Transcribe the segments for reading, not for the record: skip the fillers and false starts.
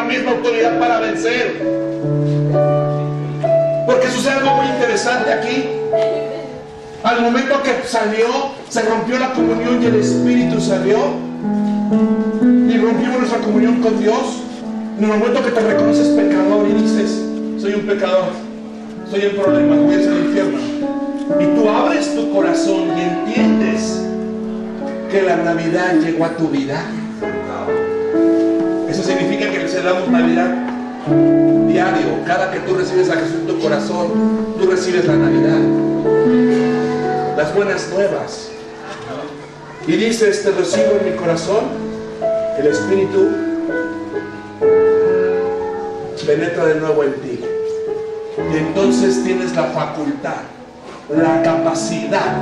misma autoridad para vencer. Porque sucede algo muy interesante aquí. Al momento que salió, se rompió la comunión y el Espíritu salió y rompimos nuestra comunión con Dios. En el momento que te reconoces pecador y dices: soy un pecador, soy el problema, voy a ir al infierno, y tú abres tu corazón y entiendes que la Navidad llegó a tu vida, eso significa que le celebramos Navidad diario. Cada que tú recibes a Jesús en tu corazón, tú recibes la Navidad, las buenas nuevas, y dices: te recibo en mi corazón. El Espíritu penetra de nuevo en ti, y entonces tienes la facultad, la capacidad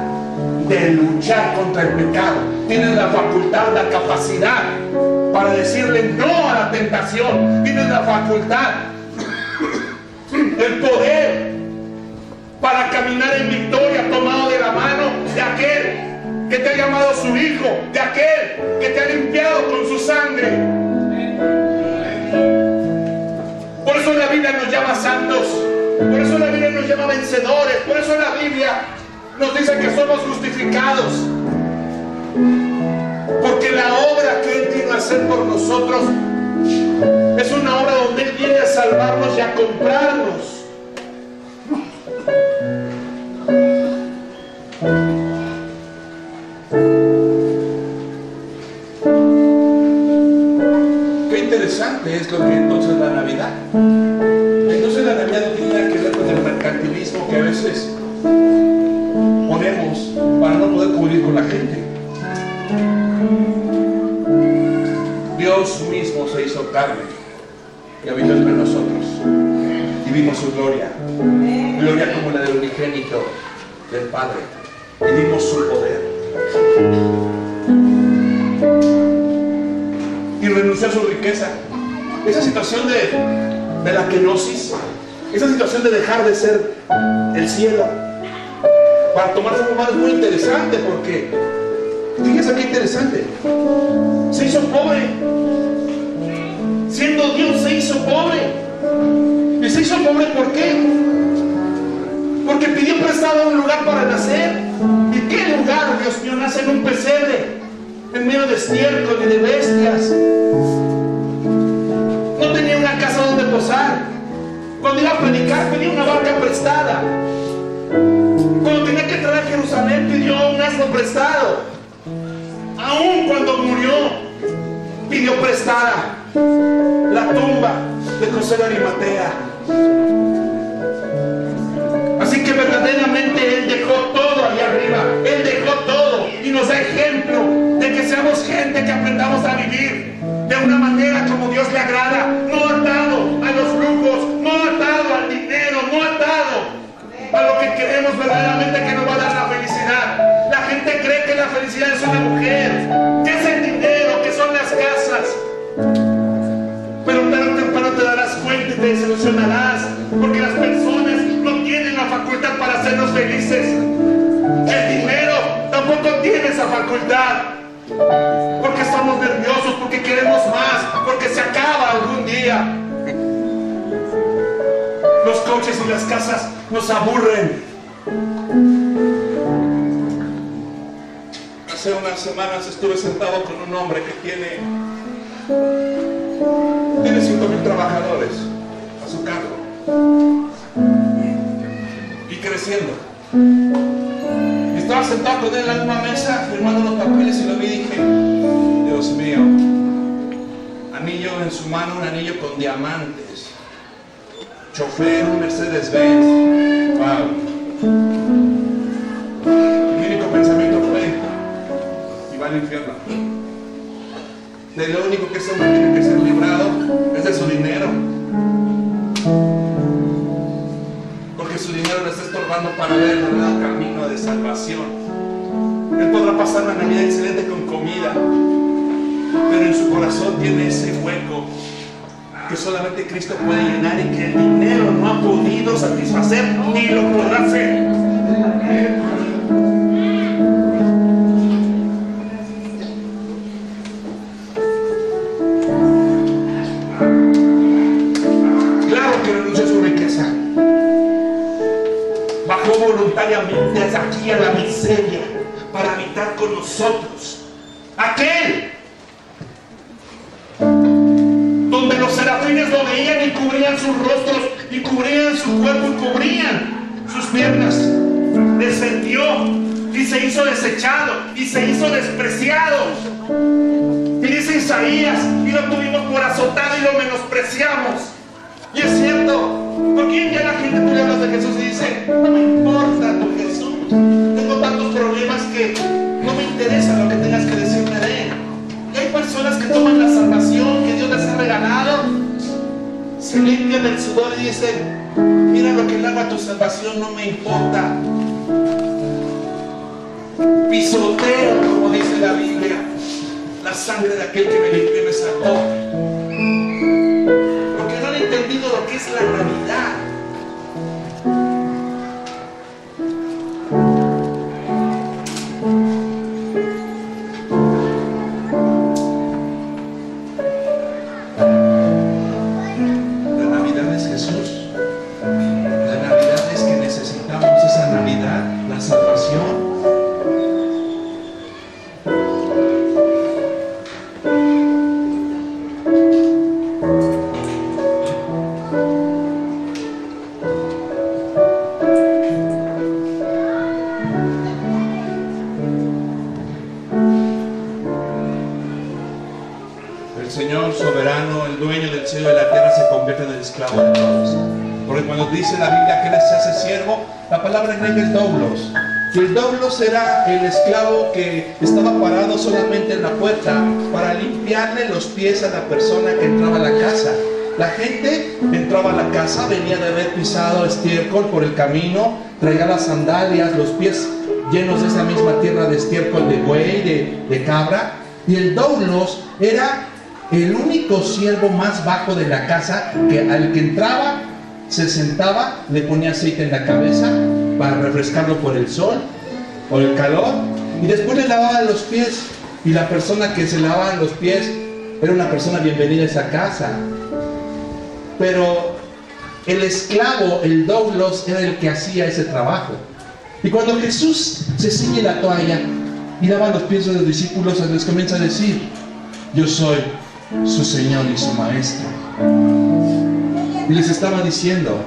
de luchar contra el pecado. Tienes la facultad, la capacidad para decirle no a la tentación. Tienes la facultad, el poder para caminar en victoria, tomado de la mano de aquel que te ha llamado su hijo, de aquel que te ha limpiado con su sangre. Por eso la Biblia nos llama santos, por eso la Biblia nos llama vencedores, por eso la Biblia nos dice que somos justificados, porque la obra que Él vino a hacer por nosotros es una obra donde Él viene a salvarnos y a comprarnos. Qué interesante es lo que entonces la Navidad. Entonces la Navidad no tiene nada que ver con el mercantilismo que a veces ponemos para no poder convivir con la gente. Dios mismo se hizo carne y habitó entre nosotros, y vimos su gloria, gloria como la del unigénito del Padre, y vimos su poder, y renunció a su riqueza. Esa situación de la kenosis, esa situación de dejar de ser el cielo para tomar forma humana es muy interesante, porque fíjense qué interesante. Se hizo pobre, siendo Dios se hizo pobre. Y se hizo pobre, ¿por qué? Porque pidió prestado un lugar para nacer. ¿Y qué lugar, Dios mío? Nace en un pesebre, en medio de estiércol y de bestias. No tenía una casa donde posar. Cuando iba a predicar, pedía una barca prestada. Cuando tenía que entrar a Jerusalén, pidió un asno prestado. Aún cuando murió, pidió prestada la tumba de José de Arimatea. Así que verdaderamente Él dejó todo ahí arriba. Él dejó todo y nos da ejemplo de que seamos gente que aprendamos a vivir de una manera como Dios le agrada, no atado a los lujos, no atado al dinero, no atado a lo que queremos verdaderamente que nos va a dar la felicidad. La gente cree que la felicidad es una mujer, que es el dinero, que son las casas. Pero tarde o temprano te darás cuenta y te desilusionarás, porque las personas no tienen la facultad para hacernos felices. El dinero tampoco tiene esa facultad, porque estamos nerviosos, porque queremos más, porque se acaba algún día. Los coches y las casas nos aburren. Hace unas semanas estuve sentado con un hombre que tiene 5,000 trabajadores a su cargo y creciendo. Y estaba sentado con él en la misma mesa firmando unos papeles, y lo vi y dije: Dios mío, anillo en su mano, un anillo con diamantes, chofer, un Mercedes-Benz. Wow. Mi único pensamiento fue: y va al infierno. De lo único que ese hombre tiene que ser librado es de su dinero, porque su dinero le está estorbando para ver el verdadero camino de salvación. Él podrá pasar una Navidad excelente con comida, pero en su corazón tiene ese hueco que solamente Cristo puede llenar, y que el dinero no ha podido satisfacer ni lo podrá hacer. que renunció a su riqueza. Bajó voluntariamente hasta aquí a la miseria para habitar con nosotros. Aquel donde los serafines lo veían y cubrían sus rostros, y cubrían su cuerpo, y cubrían sus piernas, descendió y se hizo desechado y se hizo despreciado. Y dice Isaías, y lo tuvimos por azotado y lo menospreciamos. Y es cierto, porque ya la gente, tú le hablas de Jesús y dice, no me importa tu Jesús, tengo tantos problemas que no me interesa lo que tengas que decirme de él. Y hay personas que toman la salvación que Dios les ha regalado, se limpian el sudor y dicen, mira lo que le hago a tu salvación, no me importa. Pisoteo, como dice la Biblia, la sangre de aquel que me limpió y me salvó. Porque no han entendido lo que es la Navidad. La Navidad es Jesús. La Navidad es que necesitamos esa Navidad, la salvación. El Señor soberano, el dueño del cielo y de la tierra, se convierte en el esclavo de todos. Porque cuando dice la Biblia que Él se hace siervo, la palabra griega es doulos. Y el doulos era el esclavo que estaba parado solamente en la puerta para limpiarle los pies a la persona que entraba a la casa. La gente entraba a la casa, venía de haber pisado estiércol por el camino, traía las sandalias, los pies llenos de esa misma tierra de estiércol de buey, de cabra. Y el doulos era el único siervo más bajo de la casa, que al que entraba, se sentaba, le ponía aceite en la cabeza para refrescarlo por el sol, por el calor, y después le lavaba los pies. Y la persona que se lavaba los pies era una persona bienvenida a esa casa. Pero el esclavo, el doulos, era el que hacía ese trabajo. Y cuando Jesús se ciñe la toalla y lava los pies de los discípulos, les comienza a decir, yo soy su Señor y su Maestro. Y les estaba diciendo,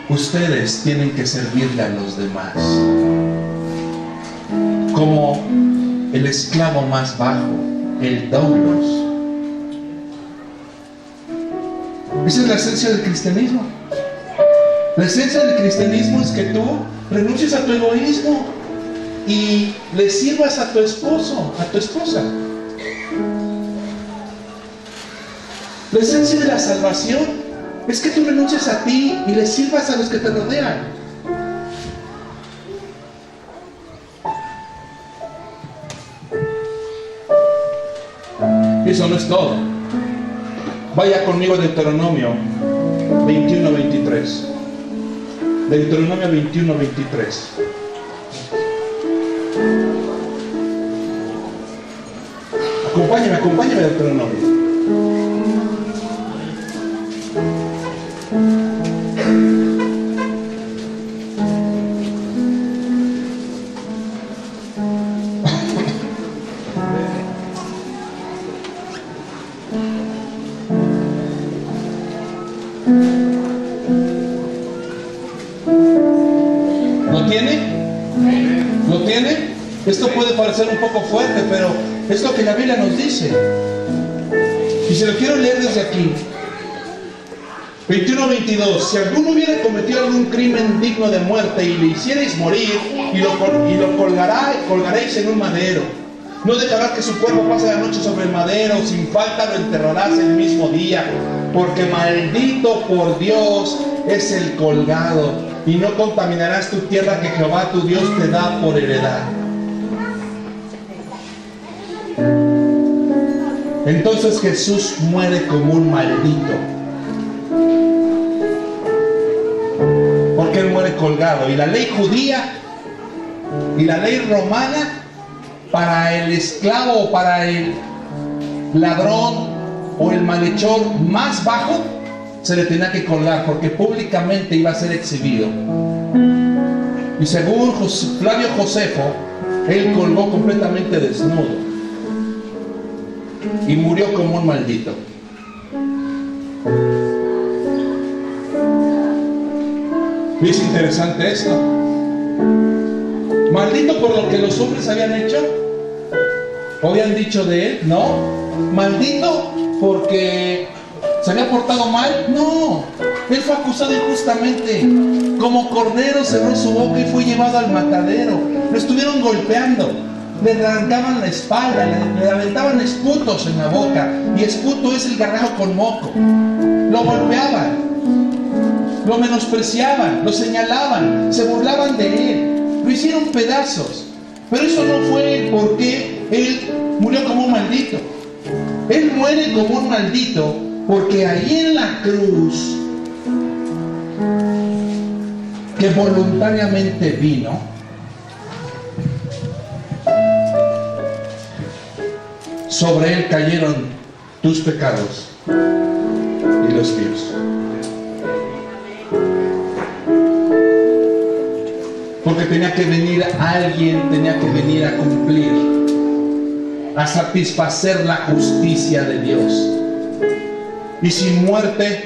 ustedes tienen que servirle a los demás como el esclavo más bajo, el doulos. Esa es la esencia del cristianismo. La esencia del cristianismo es que tú renuncies a tu egoísmo y le sirvas a tu esposo, a tu esposa. La esencia de la salvación es que tú renuncies a ti y le sirvas a los que te rodean. Eso no es todo. Vaya conmigo a Deuteronomio 21:23. Deuteronomio 21:23. Acompáñame a Deuteronomio. ¿Lo tiene? Esto puede parecer un poco fuerte, pero es lo que la Biblia nos dice. Y se lo quiero leer desde aquí. 21:22. Si alguno hubiera cometido algún crimen digno de muerte y le hicierais morir y lo colgaréis en un madero, no dejarás que su cuerpo pase la noche sobre el madero, sin falta lo enterrarás el mismo día, porque maldito por Dios es el colgado, y no contaminarás tu tierra que Jehová tu Dios te da por heredad. Entonces Jesús muere como un maldito, porque Él muere colgado. Y la ley judía y la ley romana, para el esclavo o para el ladrón o el malhechor más bajo, se le tenía que colgar porque públicamente iba a ser exhibido. Y según Flavio Josefo, él colgó completamente desnudo y murió como un maldito. Y es interesante esto. Maldito por lo que los hombres habían hecho o habían dicho de él, no. Maldito porque se había portado mal, no. Él fue acusado injustamente. Como cordero cerró su boca y fue llevado al matadero. Lo estuvieron golpeando, le arrancaban la espalda, le aventaban esputos en la boca. Y esputo es el gargajo con moco. Lo golpeaban, lo menospreciaban, lo señalaban, se burlaban de él, lo hicieron pedazos. Pero eso no fue porque él murió como un maldito. Él muere como un maldito porque ahí en la cruz, que voluntariamente vino, sobre él cayeron tus pecados y los míos. Porque tenía que venir alguien, tenía que venir a cumplir, a satisfacer la justicia de Dios. Y sin muerte,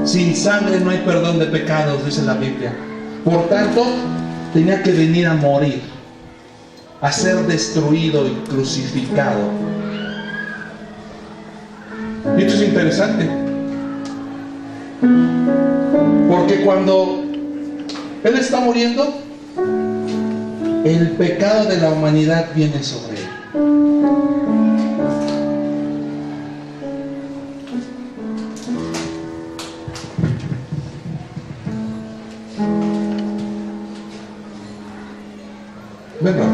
sin sangre no hay perdón de pecados, dice la Biblia. Por tanto, tenía que venir a morir, a ser destruido y crucificado. Y esto es interesante, porque cuando Él está muriendo, el pecado de la humanidad viene sobre Él. Venga.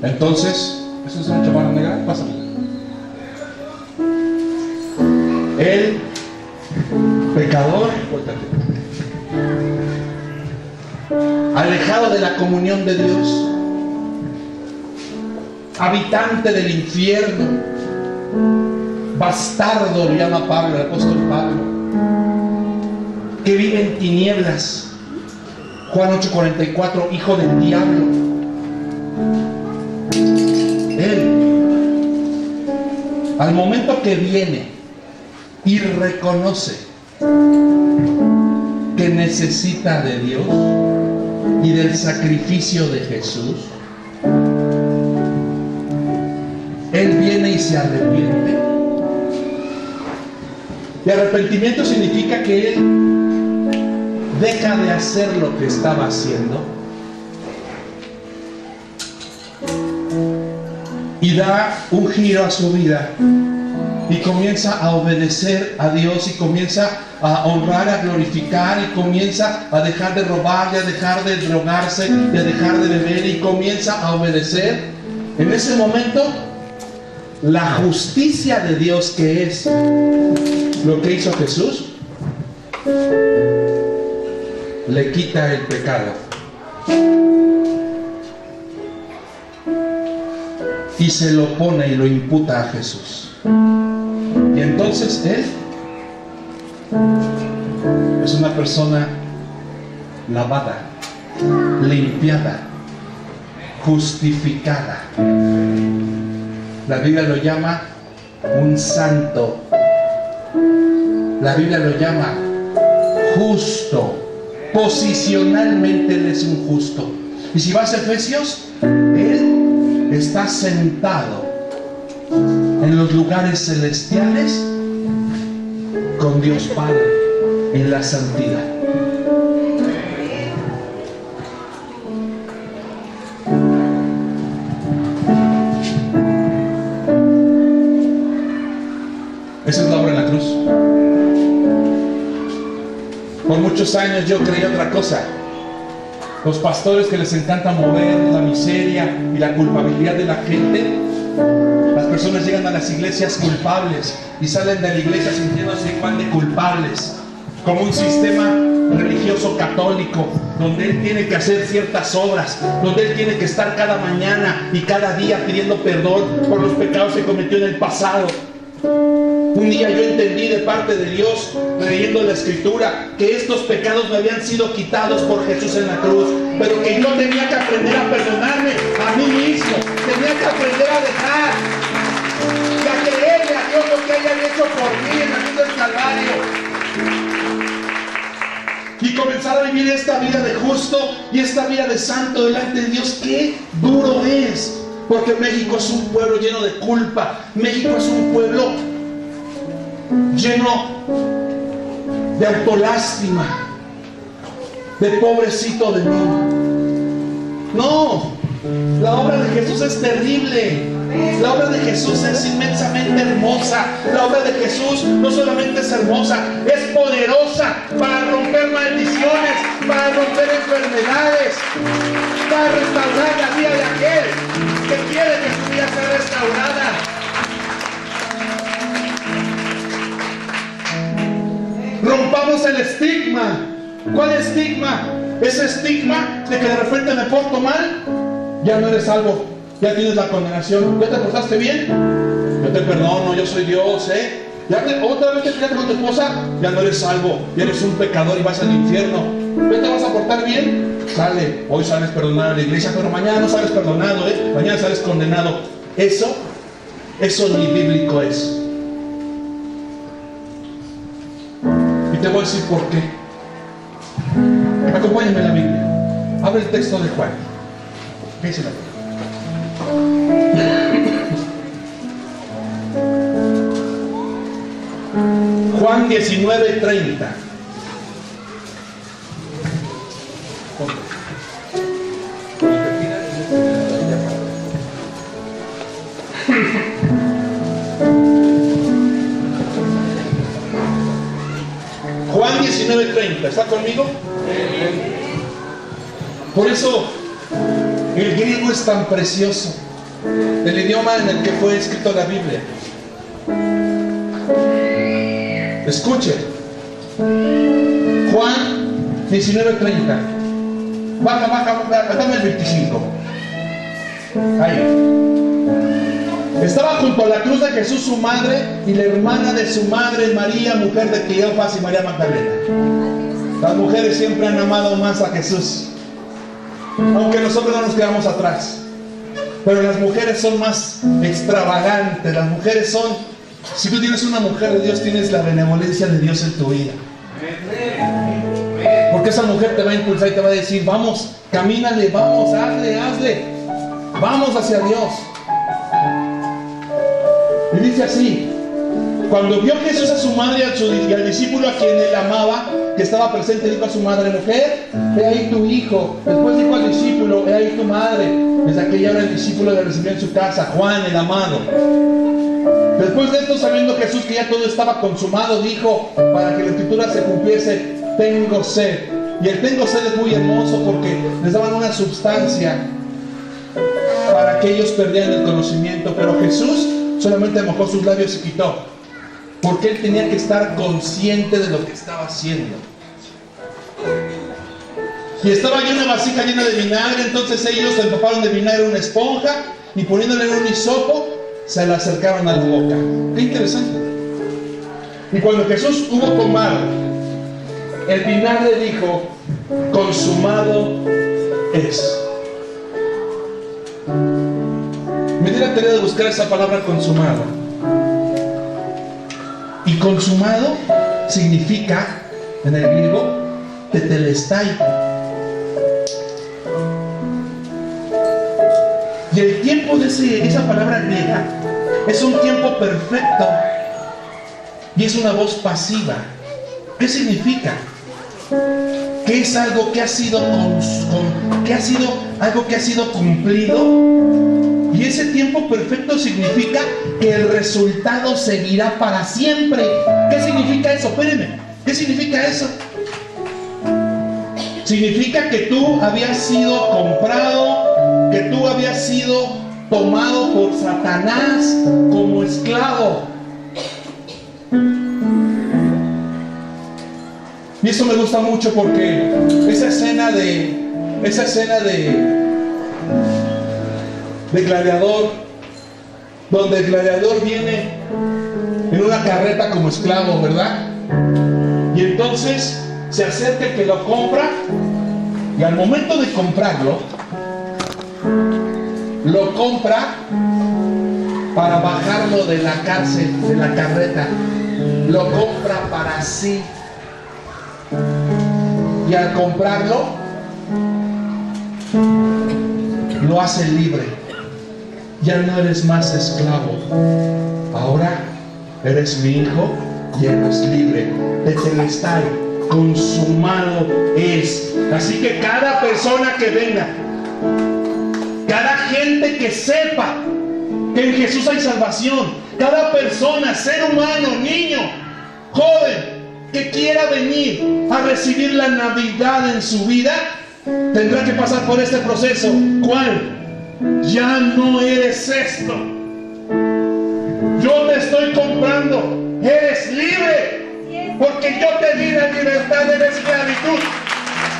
Entonces, ¿eso es una chamarra negra? Pásame. El pecador, alejado de la comunión de Dios, habitante del infierno, bastardo, lo llama Pablo, el apóstol Pablo, que vive en tinieblas. Juan 8:44, hijo del diablo. Él, al momento que viene y reconoce que necesita de Dios y del sacrificio de Jesús, Él viene y se arrepiente. Y arrepentimiento significa que Él deja de hacer lo que estaba haciendo y da un giro a su vida y comienza a obedecer a Dios y comienza a honrar, a glorificar, y comienza a dejar de robar y a dejar de drogarse y a dejar de beber y comienza a obedecer. En ese momento, la justicia de Dios, que es lo que hizo Jesús, le quita el pecado y se lo pone y lo imputa a Jesús. Y entonces Él es una persona lavada, limpiada, justificada. La Biblia lo llama un santo. La Biblia lo llama justo. Posicionalmente Él es un justo. Y si vas a Efesios, Él está sentado en los lugares celestiales con Dios Padre en la santidad. Esa es la obra en la cruz. Por muchos años yo creí otra cosa. Los pastores que les encanta mover la miseria y la culpabilidad de la gente. Las personas llegan a las iglesias culpables y salen de la iglesia sintiéndose igual de culpables, como un sistema religioso católico, donde él tiene que hacer ciertas obras, donde él tiene que estar cada mañana y cada día pidiendo perdón por los pecados que cometió en el pasado. Un día yo entendí de parte de Dios, leyendo la Escritura, que estos pecados me habían sido quitados por Jesús en la cruz, pero que yo tenía que aprender a perdonarme a mí mismo, tenía que aprender a dejar y a creerle a Dios lo que haya hecho por mí en la cruz del Calvario, y comenzar a vivir esta vida de justo y esta vida de santo delante de Dios. ¡Qué duro es! Porque México es un pueblo lleno de culpa. México es un pueblo lleno de autolástima, de pobrecito de mí. No, la obra de Jesús es terrible. La obra de Jesús es inmensamente hermosa. La obra de Jesús no solamente es hermosa, es poderosa para romper maldiciones, para romper enfermedades, para restaurar la vida de aquel que quiere que su vida sea restaurada. Rompamos el estigma. ¿Cuál estigma? Ese estigma de que de repente me porto mal, ya no eres salvo, ya tienes la condenación. ¿Ya te portaste bien? Yo te perdono, yo soy Dios, otra vez te peleaste con tu esposa, ya no eres salvo, ya eres un pecador y vas al infierno. ¿Ya te vas a portar bien? Sale, hoy sales perdonado a la iglesia, pero mañana no sales perdonado, mañana sales condenado. Eso ni bíblico es. Y te voy a decir por qué. Acompáñame en la Biblia. Abre el texto de Juan. ¿Qué dice la Biblia? Juan 19:30. Juan 19:30. ¿Está conmigo? Por eso el griego es tan precioso, el idioma en el que fue escrito la Biblia. Escuche, Juan 19:30. Baja, dame el 25. Ahí. Estaba junto a la cruz de Jesús su madre y la hermana de su madre, María, mujer de Cleofas, y María Magdalena. Las mujeres siempre han amado más a Jesús, aunque nosotros no nos quedamos atrás. Pero las mujeres son más extravagantes. Las mujeres son, si tú tienes una mujer de Dios, tienes la benevolencia de Dios en tu vida. Porque esa mujer te va a impulsar y te va a decir: vamos, camínale, vamos, hazle, vamos hacia Dios. Y dice así: cuando vio Jesús a su madre y al discípulo a quien él amaba, que estaba presente, dijo a su madre: mujer, he ahí tu hijo. Después dijo al discípulo: he ahí tu madre. Desde aquella hora el discípulo le recibió en su casa, Juan el amado. Después de esto, sabiendo Jesús que ya todo estaba consumado, dijo, para que la escritura se cumpliese: tengo sed. Y el tengo sed es muy hermoso porque les daban una sustancia para que ellos perdieran el conocimiento. Pero Jesús solamente mojó sus labios y quitó, porque él tenía que estar consciente de lo que estaba haciendo. Y estaba allí una vasija llena de vinagre. Entonces ellos empaparon de vinagre una esponja y poniéndole en un hisopo se la acercaron a la boca. Qué interesante. Y cuando Jesús hubo tomado el vinagre, dijo: consumado es. Me di la tarea de buscar esa palabra consumado. Y consumado significa, en el griego, tetelestai. Y el tiempo de esa palabra griega es un tiempo perfecto y es una voz pasiva. ¿Qué significa? Que es algo que ha sido algo que ha sido cumplido. Y ese tiempo perfecto significa que el resultado seguirá para siempre. ¿Qué significa eso? Espérenme. ¿Qué significa eso? Significa que tú habías sido comprado, que tú habías sido tomado por Satanás como esclavo. Y eso me gusta mucho porque esa escena de Gladiador, donde el gladiador viene en una carreta como esclavo, ¿verdad? Y entonces se acerca el que lo compra, y al momento de comprarlo, lo compra para bajarlo de la cárcel, de la carreta. Lo compra para sí. Y al comprarlo, lo hace libre. Ya no eres más esclavo. Ahora eres mi hijo y eres libre. Tetelestai, consumado es. Así que cada persona que venga, cada gente que sepa que en Jesús hay salvación, cada persona, ser humano, niño, joven, que quiera venir a recibir la Navidad en su vida, tendrá que pasar por este proceso. ¿Cuál? Ya no eres esto. Yo te estoy comprando. Eres libre, porque yo te di la libertad de la esclavitud.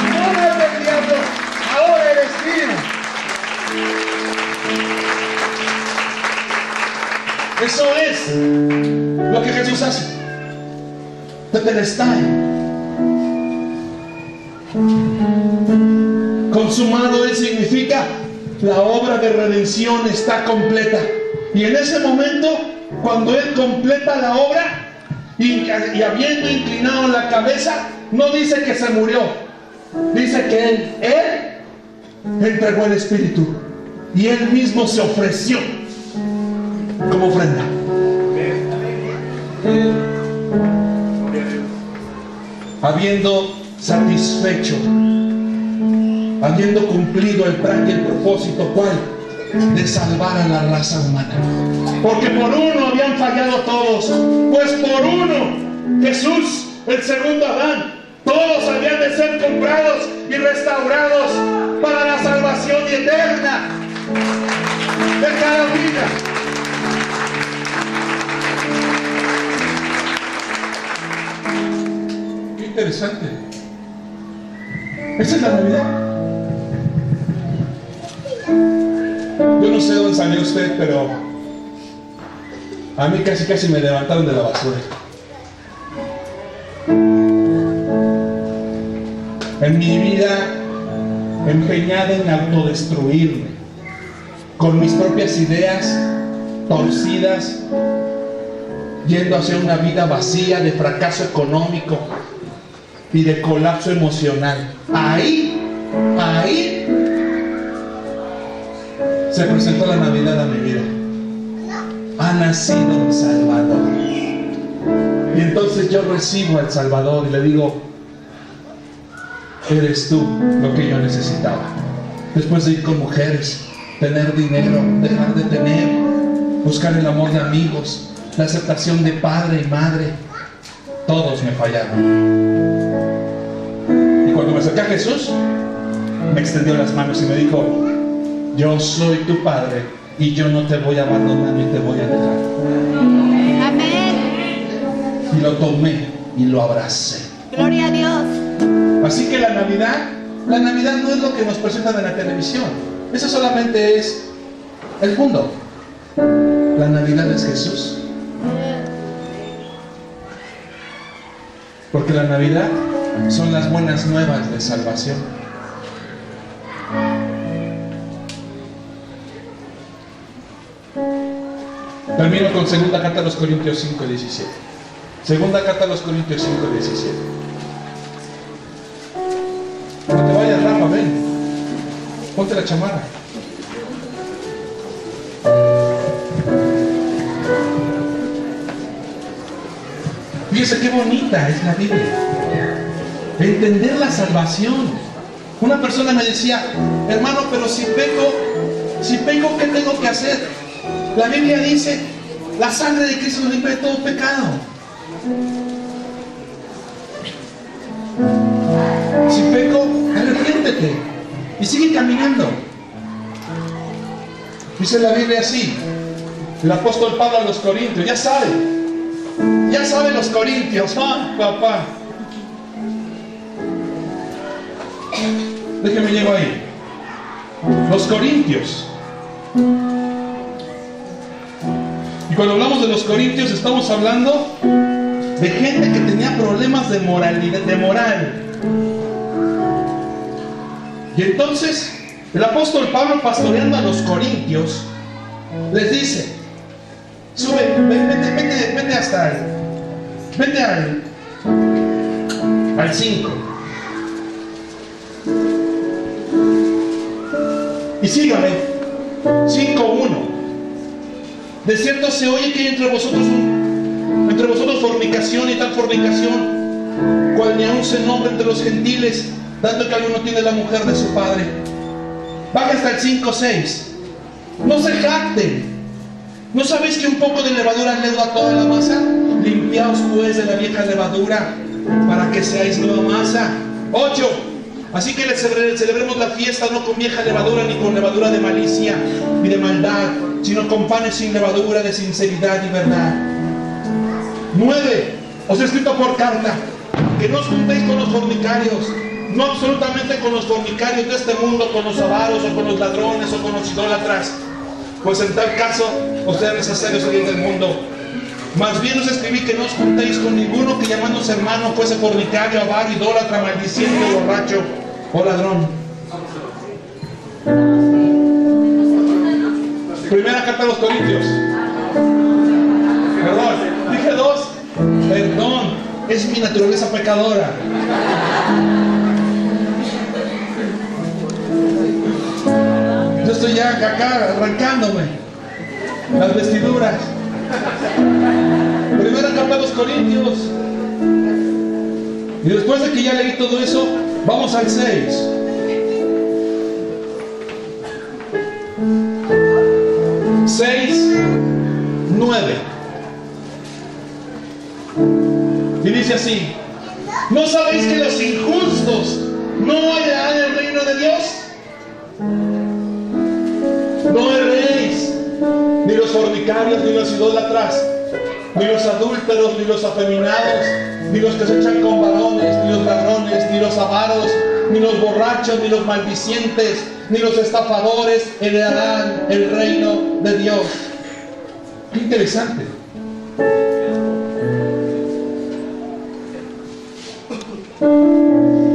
No eres del diablo, ahora eres libre. Eso es lo que Jesús hace. Tetelestai. Consumado él significa la obra de redención está completa. Y en ese momento, cuando él completa la obra y habiendo inclinado la cabeza, no dice que se murió, dice que él entregó el Espíritu y él mismo se ofreció como ofrenda. Habiendo satisfecho, habiendo cumplido el plan y el propósito, ¿cuál? De salvar a la raza humana. Porque por uno habían fallado todos, pues por uno, Jesús, el segundo Adán, todos habían de ser comprados y restaurados para la salvación eterna de cada vida. Qué interesante. Esa es la Navidad. Yo no sé dónde salió usted, pero a mí casi me levantaron de la basura. En mi vida empeñada en autodestruirme, con mis propias ideas torcidas, yendo hacia una vida vacía de fracaso económico y de colapso emocional. Ahí se presentó la Navidad a mi vida. Ha nacido un Salvador. Y entonces yo recibo al Salvador y le digo: eres tú lo que yo necesitaba. Después de ir con mujeres, tener dinero, dejar de tener, buscar el amor de amigos, la aceptación de padre y madre, todos me fallaron. Y cuando me acerqué a Jesús, me extendió las manos y me dijo: yo soy tu padre y yo no te voy a abandonar ni te voy a dejar. Amén. Y lo tomé y lo abracé. Gloria a Dios. Así que la Navidad no es lo que nos presentan en la televisión. Eso solamente es el mundo. La Navidad es Jesús. Porque la Navidad son las buenas nuevas de salvación. Termino con segunda carta a los Corintios 5:17. Segunda carta a los Corintios 5:17. No te vayas, Rafa, ven. Ponte la chamarra. Fíjese qué bonita es la Biblia. Entender la salvación. Una persona me decía: hermano, pero si peco, ¿qué tengo que hacer? La Biblia dice: la sangre de Cristo nos limpia de todo pecado. Si peco, arrepiéntete y sigue caminando. Dice la Biblia así, el apóstol Pablo a los Corintios, ya saben los Corintios, papá. Déjenme llego ahí. Los corintios. Y cuando hablamos de los corintios estamos hablando de gente que tenía problemas de moralidad, de moral. Y entonces el apóstol Pablo, pastoreando a los corintios, les dice: sube, vete hasta vete al 5 y sígame. 5:1. De cierto se oye que hay entre vosotros fornicación, y tal fornicación cual ni aún se nombra entre los gentiles, dando que alguno tiene la mujer de su padre. Baja hasta el 5:6. No se jacten. ¿No sabéis que un poco de levadura leuda toda la masa? Limpiaos pues de la vieja levadura, para que seáis nueva masa. 8. Así que celebremos la fiesta no con vieja levadura, ni con levadura de malicia ni de maldad, sino con panes sin levadura, de sinceridad y verdad. 9. Os he escrito por carta que no os juntéis con los fornicarios, no absolutamente con los fornicarios de este mundo, con los avaros o con los ladrones o con los idólatras, pues en tal caso os será necesario salir del mundo. Más bien os escribí que no os juntéis con ninguno que llamándose hermano fuese fornicario, avaro, idólatra, maldiciente, borracho o ladrón. Primera carta a los Corintios. Perdón, dije 2. Perdón, es mi naturaleza pecadora. Yo estoy ya acá arrancándome las vestiduras. Primera carta a los Corintios. Y después de que ya leí todo eso, vamos al 6. 6:9. Y dice así: ¿no sabéis que los injustos no heredarán el reino de Dios? No erréis, ni los fornicarios, ni los idólatras, ni los adúlteros, ni los afeminados, ni los que se echan con varones, ni los ladrones, ni los avaros, ni los borrachos, ni los maldicientes, ni los estafadores heredarán el reino de Dios. Qué interesante.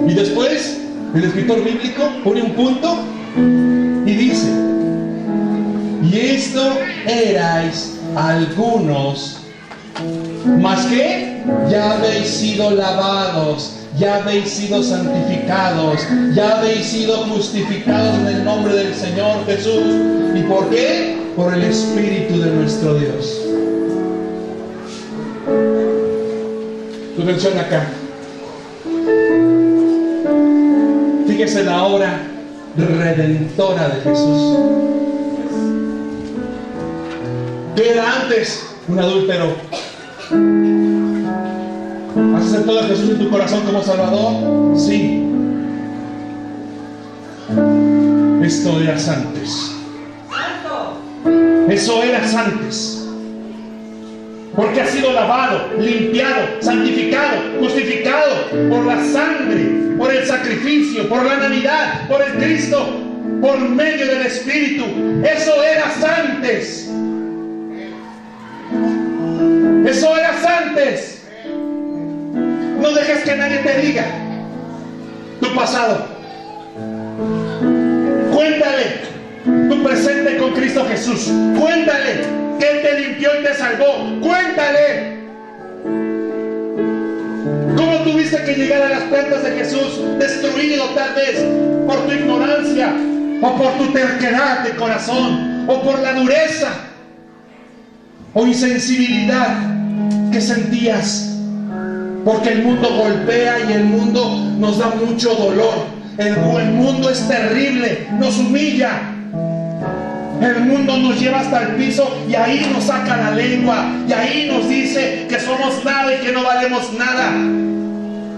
Y después el escritor bíblico pone un punto y dice: y esto erais algunos, mas que ya habéis sido lavados, ya habéis sido santificados, ya habéis sido justificados en el nombre del Señor Jesús. ¿Y por qué? Por el Espíritu de nuestro Dios. Tu atención acá. Fíjese la obra redentora de Jesús. ¿Qué era antes? Un adúltero. ¿Has aceptado a Jesús en tu corazón como Salvador? Sí. Esto eras antes. Eso eras antes. Porque has sido lavado, limpiado, santificado, justificado por la sangre, por el sacrificio, por la Navidad, por el Cristo, por medio del Espíritu. Eso eras antes. Eso eras antes. No dejes que nadie te diga tu pasado. Cuéntale tu presente con Cristo Jesús. Cuéntale que Él te limpió y te salvó. Cuéntale cómo tuviste que llegar a las plantas de Jesús, destruido tal vez por tu ignorancia, o por tu terquedad de corazón, o por la dureza o insensibilidad que sentías, porque el mundo golpea y el mundo nos da mucho dolor. El mundo es terrible, nos humilla. El mundo nos lleva hasta el piso y ahí nos saca la lengua y ahí nos dice que somos nada y que no valemos nada,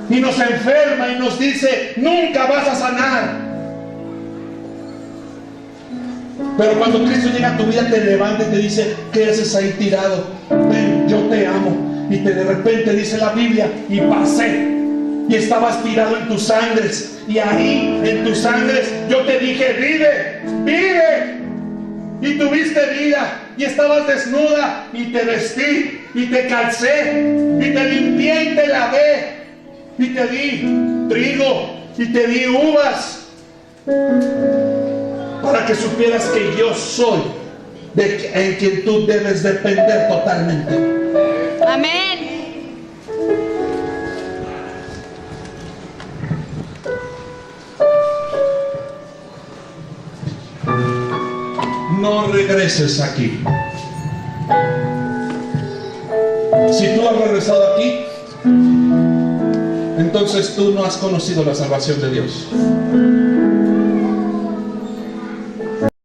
y nos enferma y nos dice: nunca vas a sanar. Pero cuando Cristo llega a tu vida, te levanta y te dice: ¿qué haces ahí tirado? Ven, yo te amo. Y de repente dice la Biblia: y pasé, y estabas tirado en tus sangres, y ahí en tus sangres yo te dije, vive, vive. Y tuviste vida y estabas desnuda y te vestí y te calcé y te limpié y te lavé y te di trigo y te di uvas para que supieras que yo soy en quien tú debes depender totalmente. Amén. No regreses aquí. Si tú has regresado aquí, entonces tú no has conocido la salvación de Dios.